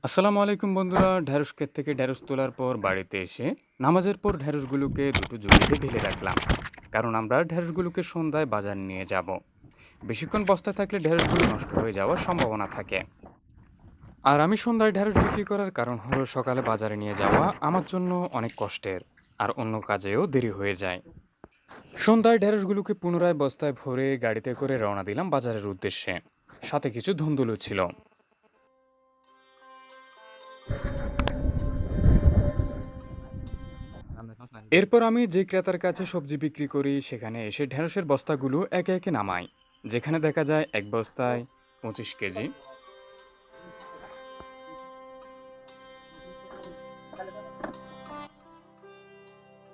আসসালামু আলাইকুম বন্ধুরা। ঢেঁড়স ক্ষেত থেকে ঢেঁড়স তোলার পর বাড়িতে এসে নামাজের পর ঢেঁড়সগুলোকে দুটো ঝুড়িতে ঢেলে রাখলাম, কারণ আমরা ঢেঁড়সগুলোকে সন্ধ্যায় বাজার নিয়ে যাব। বেশিক্ষণ বস্তায় থাকলে ঢেঁড়সগুলো নষ্ট হয়ে যাওয়ার সম্ভাবনা থাকে। আর আমি সন্ধ্যায় ঢেঁড়স বিক্রি করার কারণ হলো সকালে বাজারে নিয়ে যাওয়া আমার জন্য অনেক কষ্টের, আর অন্য কাজেও দেরি হয়ে যায়। সন্ধ্যায় ঢেঁড়সগুলোকে পুনরায় বস্তায় ভরে গাড়িতে করে রওনা দিলাম বাজারের উদ্দেশ্যে। সাথে কিছু ধুন্দুলও ছিল। এরপর আমি যে ক্রেতার কাছে সবজি বিক্রি করি সেখানে এসে ঢেঁড়সের বস্তাগুলো একে একে নামাই। যেখানে দেখা যায় এক বস্তায় 25 কেজি,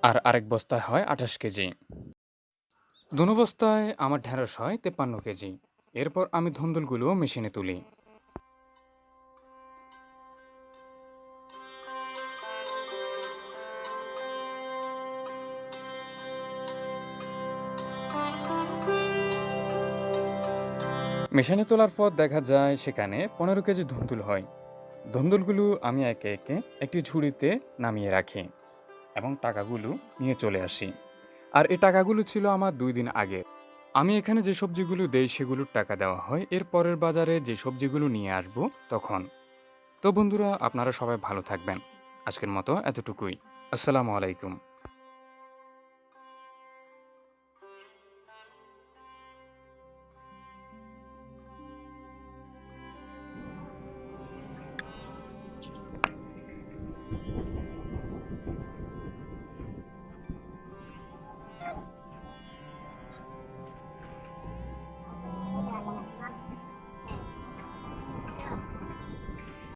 আর আরেক বস্তায় হয় 28 কেজি। দুনো বস্তায় আমার ঢেঁড়স হয় 53 কেজি। এরপর আমি ধুন্দুলগুলো মেশিনে তুলি। মেশিনে তোলার পর দেখা যায় সেখানে 15 কেজি ধুন্দুল হয়। ধুন্দুলগুলো আমি একে একে একটি ঝুড়িতে নামিয়ে রাখি এবং টাকাগুলো নিয়ে চলে আসি। আর এই টাকাগুলো ছিল আমার 2 দিন আগে। আমি এখানে যে সবজিগুলো দেই সেগুলোর টাকা দেওয়া হয় এর পরের বাজারে যে সবজিগুলো নিয়ে আসব তখন। তো বন্ধুরা, আপনারা সবাই ভালো থাকবেন। আজকের মতো এতটুকুই। আসসালামু আলাইকুম।